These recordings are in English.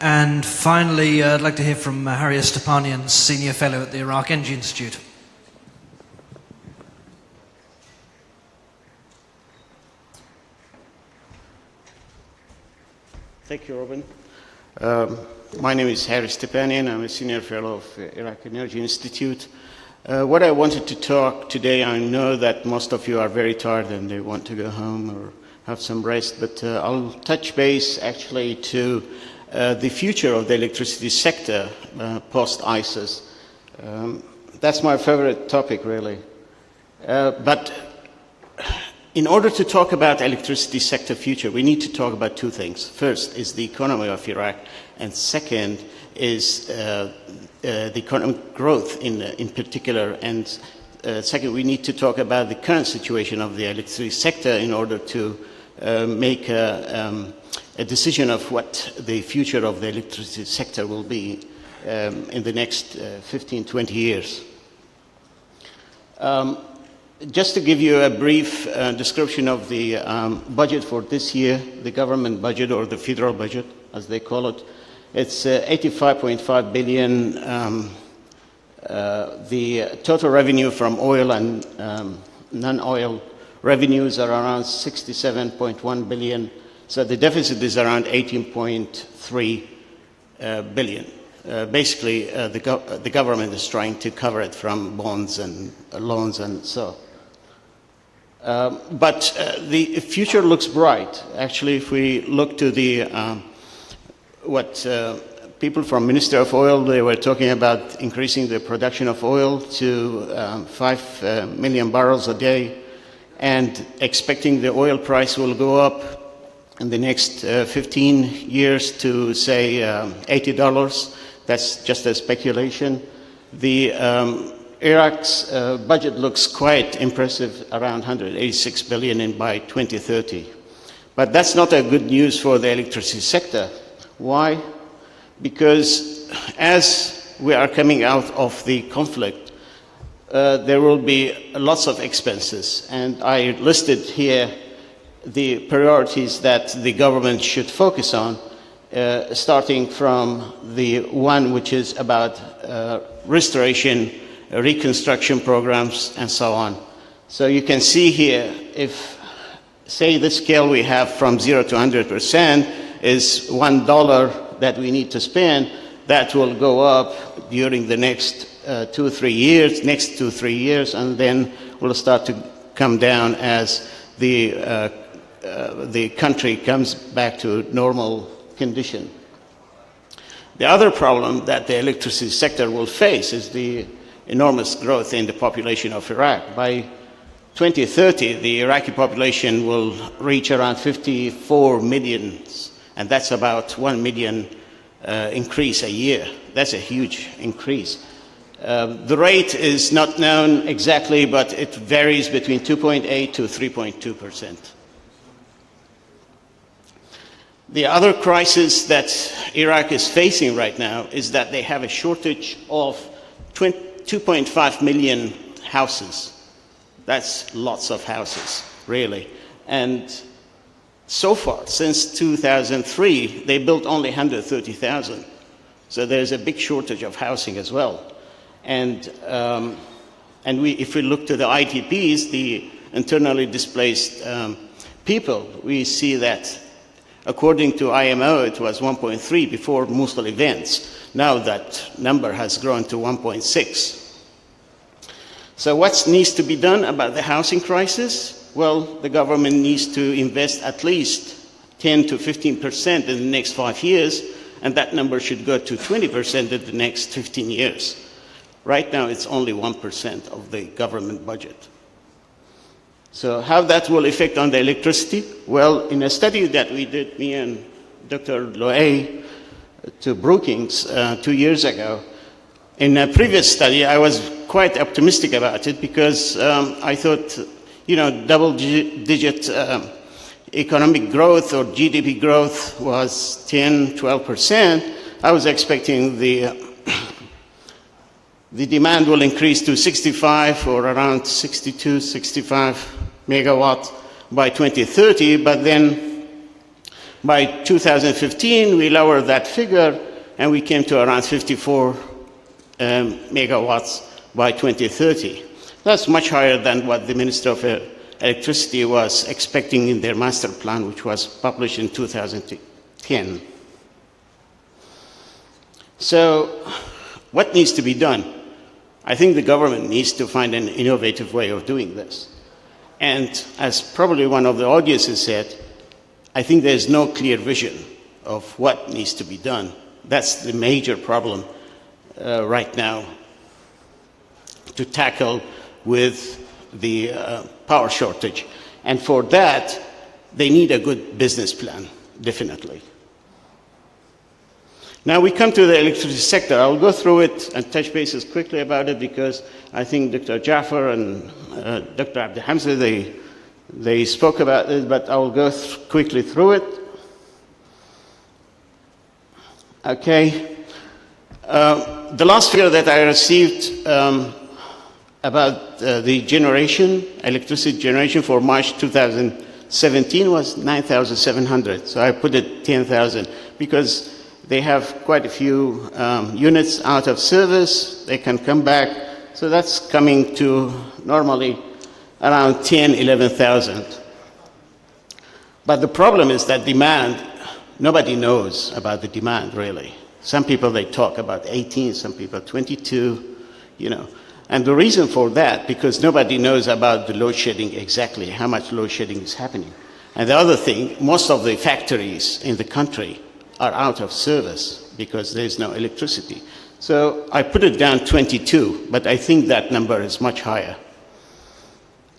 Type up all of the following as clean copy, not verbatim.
And finally, I'd like to hear from Harry Stepanian, Senior Fellow at the Iraq Energy Institute. Thank you, Robin. My name is Harry Stepanian. I'm a Senior Fellow of the Iraq Energy Institute. What I wanted to talk today, I know that most of you are very tired and they want to go home or have some rest, but I'll touch base actually to the future of the electricity sector post-ISIS. That's my favorite topic, really. But in order to talk about electricity sector future, we need to talk about two things. First is the economy of Iraq, and second is the economic growth in particular. And second, we need to talk about the current situation of the electricity sector in order to make a decision of what the future of the electricity sector will be in the next 15, 20 years. Just to give you a brief description of the budget for this year, the government budget or the federal budget, as they call it, it's 85.5 billion. The total revenue from oil and non-oil revenues are around 67.1 billion. So the deficit is around 18.3 billion. Basically, the government is trying to cover it from bonds and loans and so. But the future looks bright. Actually, if we look to the what people from Ministry of Oil, they were talking about increasing the production of oil to 5 million barrels a day, and expecting the oil price will go up in the next 15 years to say $80. That's just a speculation. The Iraq's budget looks quite impressive, around 186 billion by 2030. But that's not a good news for the electricity sector. Why? Because as we are coming out of the conflict, there will be lots of expenses. And I listed here the priorities that the government should focus on, starting from the one which is about restoration, reconstruction programs, and so on. So you can see here, if, say, the scale we have from 0 to 100% is $1 that we need to spend, that will go up during the next 2-3 years, and then will start to come down as the country comes back to normal condition. The other problem that the electricity sector will face is the enormous growth in the population of Iraq. By 2030, the Iraqi population will reach around 54 million, and that's about 1 million increase a year. That's a huge increase. The rate is not known exactly, but it varies between 2.8 to 3.2%. The other crisis that Iraq is facing right now is that they have a shortage of 2.5 million houses. That's lots of houses, really. And so far, since 2003, they built only 130,000. So there's a big shortage of housing as well. And if we look to the ITPs, the internally displaced people, we see that according to IMO, it was 1.3 before Mosul events. Now that number has grown to 1.6. So what needs to be done about the housing crisis? Well, the government needs to invest at least 10 to 15% in the next 5 years, and that number should go to 20% in the next 15 years. Right now, it's only 1% of the government budget. So how that will affect on the electricity? Well, in a study that we did, me and Dr. Loay, to Brookings 2 years ago, in a previous study, I was quite optimistic about it because I thought, double-digit economic growth or GDP growth was 10, 12%. I was expecting the demand will increase to 65 or around 62, 65 megawatt by 2030, but then By 2015, we lowered that figure, and we came to around 54 megawatts by 2030. That's much higher than what the Minister of Electricity was expecting in their master plan, which was published in 2010. So what needs to be done? I think the government needs to find an innovative way of doing this. And as probably one of the audiences said, I think there's no clear vision of what needs to be done. That's the major problem right now to tackle with the power shortage. And for that, they need a good business plan, definitely. Now we come to the electricity sector. I'll go through it and touch bases quickly about it because I think Dr. Jaffer and Dr. Abdi Hamza, they spoke about it, but I'll go quickly through it. Okay. The last figure that I received about the generation, electricity generation for March 2017 was 9,700. So I put it 10,000 because they have quite a few units out of service. They can come back. So that's coming to normally around 10, 11,000. But the problem is that demand, nobody knows about the demand really. Some people, they talk about 18, some people 22, you know. And the reason for that, because nobody knows about the load shedding exactly, how much load shedding is happening. And the other thing, most of the factories in the country are out of service because there's no electricity. So I put it down 22, but I think that number is much higher.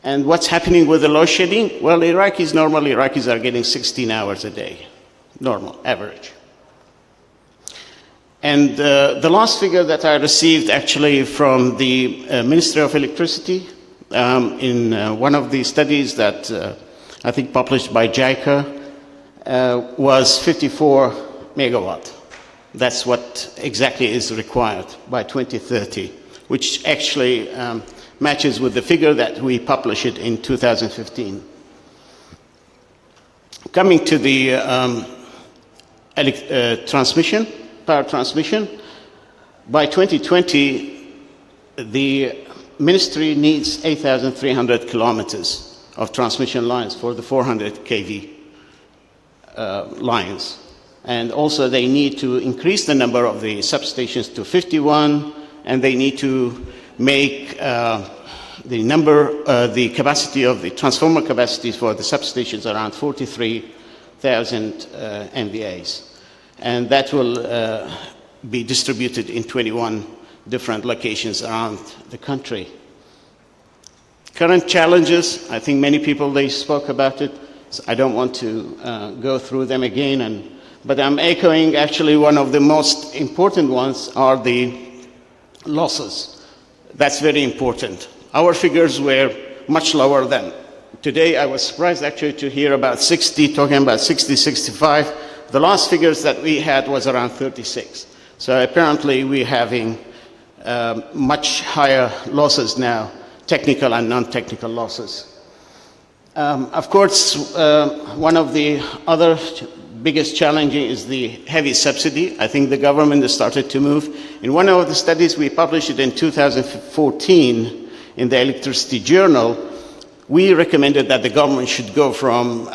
And what's happening with the load shedding? Well, Iraqis are getting 16 hours a day, normal, average. And the last figure that I received actually from the Ministry of Electricity in one of the studies that I think published by JICA was 54 megawatt. That's what exactly is required by 2030, which actually matches with the figure that we published in 2015. Coming to the power transmission, by 2020, the ministry needs 8,300 kilometers of transmission lines for the 400 kV lines. And also they need to increase the number of the substations to 51, and they need to make the capacity of the transformer capacities for the substations around 43,000 MVAs. And that will be distributed in 21 different locations around the country. Current challenges, I think many people, they spoke about it, so I don't want to go through them again, but I'm echoing actually one of the most important ones are the losses. That's very important. Our figures were much lower then. Today I was surprised actually to hear about 60, talking about 60, 65. The last figures that we had was around 36. So apparently we're having much higher losses now, technical and non-technical losses. Of course, one of the other biggest challenge is the heavy subsidy. I think the government has started to move. In one of the studies we published it in 2014 in the Electricity Journal, we recommended that the government should go from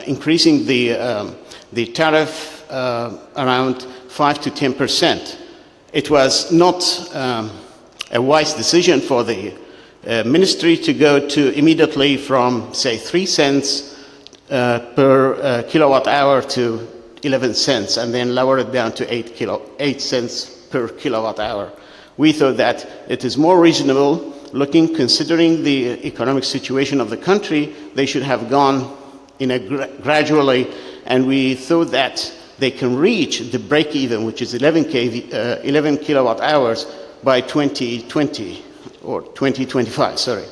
increasing the tariff around 5 to 10%. It was not a wise decision for the ministry to go to immediately from, say, 3 cents per kilowatt hour to 11 cents and then lower it down to 8 cents per kilowatt hour. We thought that it is more reasonable looking, considering the economic situation of the country, they should have gone in a gradually, and we thought that they can reach the break-even, which is 11 kilowatt hours by 2020 or 2025, sorry.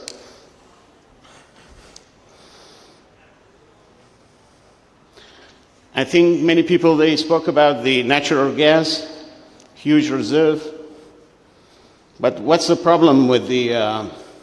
I think many people, they spoke about the natural gas, huge reserve. But what's the problem with the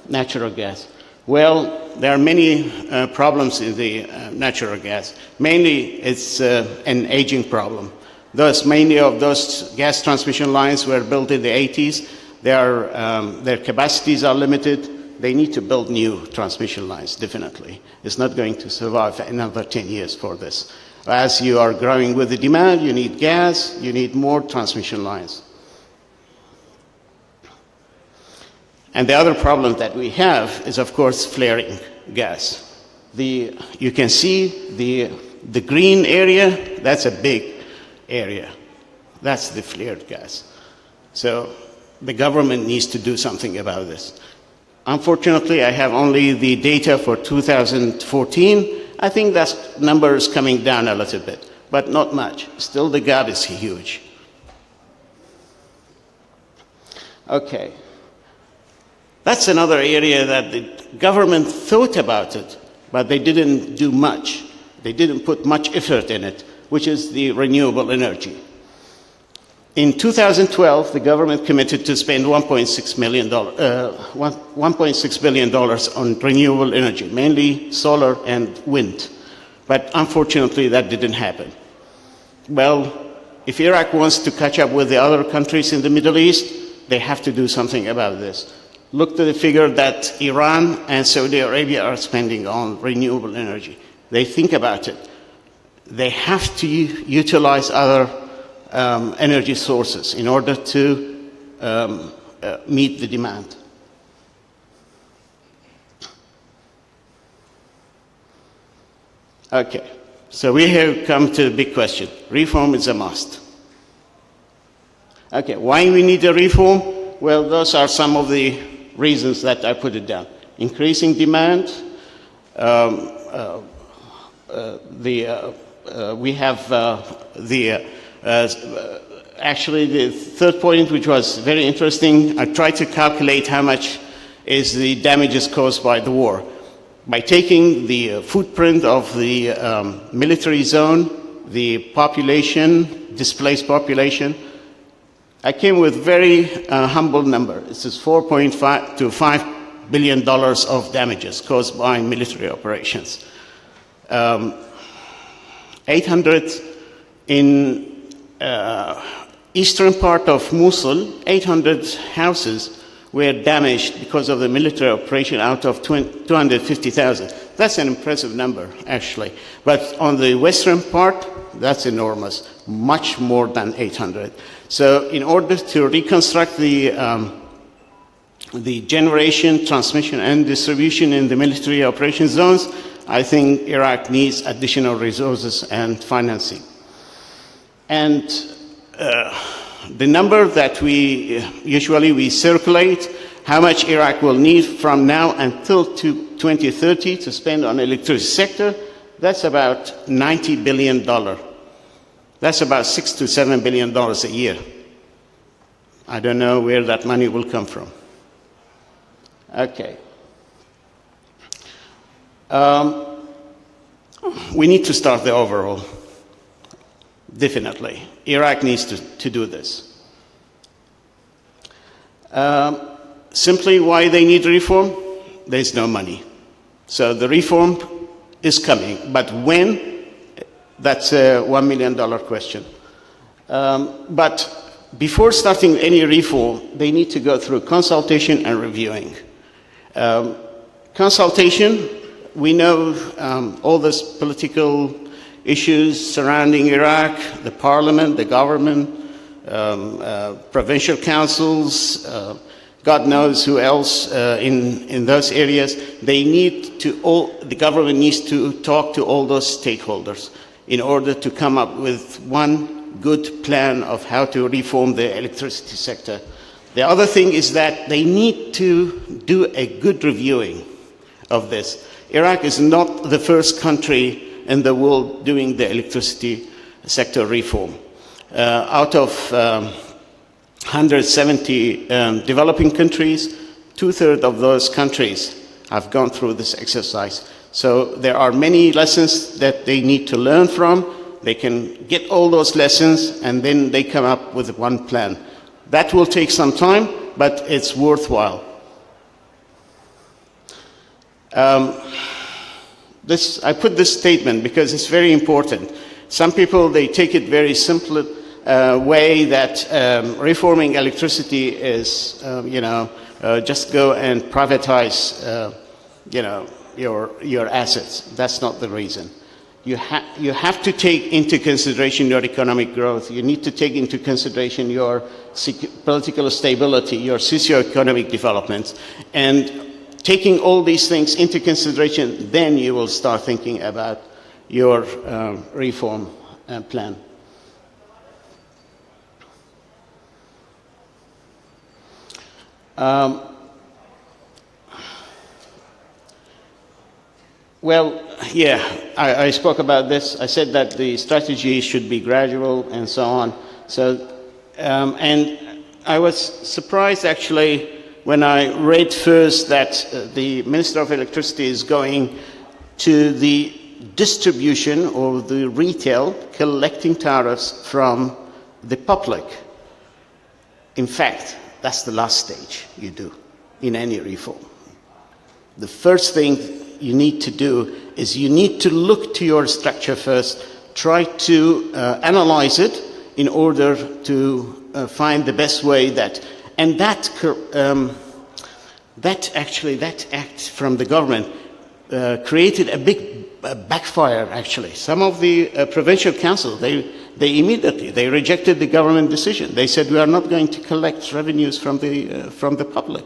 natural gas? Well, there are many problems in the natural gas. Mainly, it's an aging problem. Thus, many of those gas transmission lines were built in the 80s. Their capacities are limited. They need to build new transmission lines, definitely. It's not going to survive another 10 years for this. As you are growing with the demand, you need gas, you need more transmission lines. And the other problem that we have is, of course, flaring gas. You can see the green area, that's a big area. That's the flared gas. So the government needs to do something about this. Unfortunately, I have only the data for 2014. I think that number is coming down a little bit, but not much. Still, the gap is huge. Okay. That's another area that the government thought about it, but they didn't do much. They didn't put much effort in it, which is the renewable energy. In 2012, the government committed to spend $1.6 billion on renewable energy, mainly solar and wind. But unfortunately, that didn't happen. Well, if Iraq wants to catch up with the other countries in the Middle East, they have to do something about this. Look to the figure that Iran and Saudi Arabia are spending on renewable energy. They think about it. They have to utilize other energy sources in order to meet the demand. Okay, so we have come to the big question. Reform is a must. Okay, why we need a reform? Well, those are some of the reasons that I put it down. Increasing demand. We have actually the third point, which was very interesting. I tried to calculate how much is the damages caused by the war. By taking the footprint of the military zone, the population, displaced population, I came with very humble number. This is $4.5 to $5 billion of damages caused by military operations. 800 in eastern part of Mosul, 800 houses were damaged because of the military operation out of 250,000. That's an impressive number, actually. But on the western part, that's enormous, much more than 800. So in order to reconstruct the generation, transmission, and distribution in the military operation zones, I think Iraq needs additional resources and financing. And the number that we usually circulate, how much Iraq will need from now until 2030 to spend on electricity sector, that's about $90 billion. That's about $6 to $7 billion a year. I don't know where that money will come from. Okay. We need to start the overhaul. Definitely. Iraq needs to do this. Simply why they need reform? There's no money. So the reform is coming, but when? That's a $1 million question. But before starting any reform, they need to go through consultation and reviewing. Consultation, we know all these political issues surrounding Iraq, the parliament, the government, provincial councils, God knows who else in those areas. The government needs to talk to all those stakeholders in order to come up with one good plan of how to reform the electricity sector. The other thing is that they need to do a good reviewing of this. Iraq is not the first country in the world doing the electricity sector reform. Out of 170 developing countries, 2/3 of those countries have gone through this exercise. So there are many lessons that they need to learn from. They can get all those lessons and then they come up with one plan. That will take some time, but it's worthwhile. I put this statement because it's very important. Some people, they take it very simple way that reforming electricity is, just go and privatize, your assets. That's not the reason. You have to take into consideration your economic growth. You need to take into consideration your political stability, your socio-economic development. And taking all these things into consideration, then you will start thinking about your reform plan. I spoke about this. I said that the strategy should be gradual and so on. And I was surprised actually when I read first that the Minister of Electricity is going to the distribution or the retail collecting tariffs from the public. In fact, that's the last stage you do in any reform. The first thing you need to do is you need to look to your structure first, try to analyze it in order to find the best way that act from the government created a big backfire actually. Some of the provincial councils, they immediately rejected the government decision. They said we are not going to collect revenues from the public.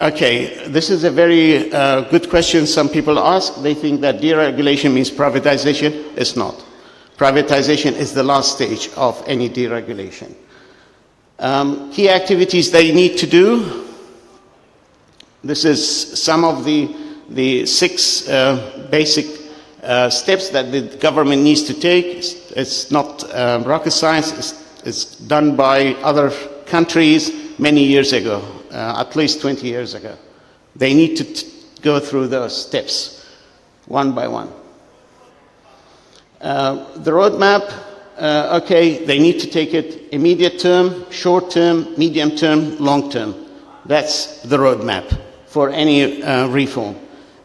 Okay, this is a very good question some people ask. They think that deregulation means privatization. It's not. Privatization is the last stage of any deregulation. Key activities they need to do. This is some of the 6 basic steps that the government needs to take. It's not rocket science. It's done by other countries many years ago, at least 20 years ago. They need to go through those steps one by one. The roadmap, they need to take it immediate term, short term, medium term, long term. That's the roadmap for any reform.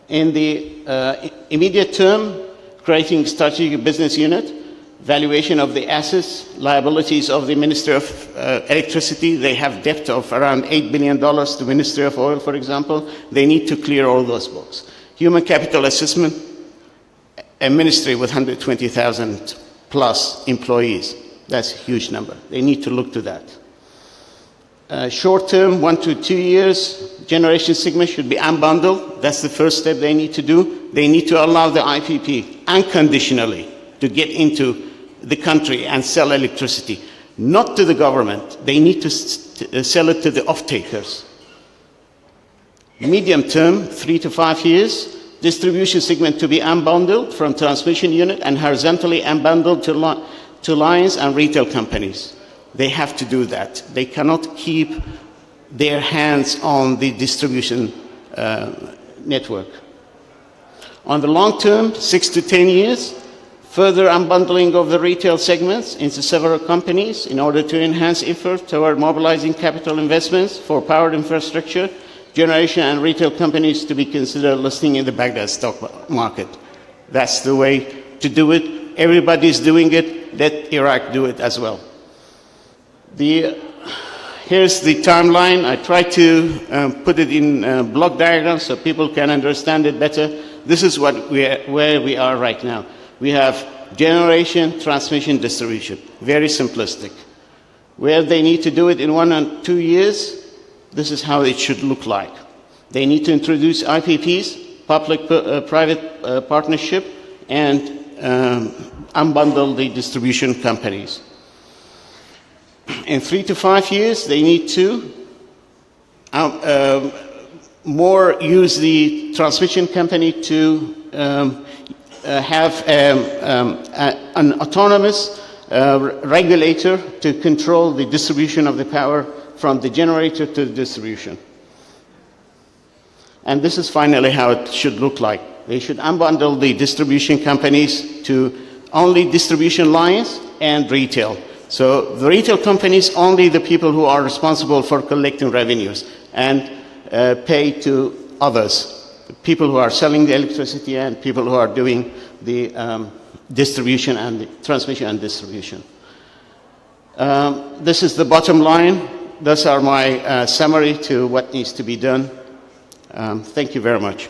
In the immediate term, creating strategic business unit, valuation of the assets, liabilities of the Ministry of Electricity. They have debt of around $8 billion to the Ministry of Oil, for example. They need to clear all those books. Human capital assessment, a ministry with 120,000 plus employees. That's a huge number. They need to look to that. Short term, 1 to 2 years, generation segment should be unbundled. That's the first step they need to do. They need to allow the IPP unconditionally to get into the country and sell electricity. Not to the government. They need to sell it to the off-takers. Medium term, 3 to 5 years, distribution segment to be unbundled from transmission unit and horizontally unbundled to lines and retail companies. They have to do that. They cannot keep their hands on the distribution network. On the long term, 6 to 10 years, further unbundling of the retail segments into several companies in order to enhance effort toward mobilizing capital investments for power infrastructure, generation and retail companies to be considered listing in the Baghdad stock market. That's the way to do it. Everybody's doing it. Let Iraq do it as well. Here's the timeline. I try to put it in block diagrams so people can understand it better. This is where we are right now. We have generation, transmission, distribution. Very simplistic. Where they need to do it in 1 and 2 years, this is how it should look like. They need to introduce IPPs, public-private partnership, and unbundle the distribution companies. In 3 to 5 years, they need to more use the transmission company to have an autonomous regulator to control the distribution of the power from the generator to the distribution. And this is finally how it should look like. They should unbundle the distribution companies to only distribution lines and retail. So the retail companies, only the people who are responsible for collecting revenues and pay to others, people who are selling the electricity and people who are doing the distribution and the transmission and distribution. This is the bottom line. Those are my summary to what needs to be done. Thank you very much.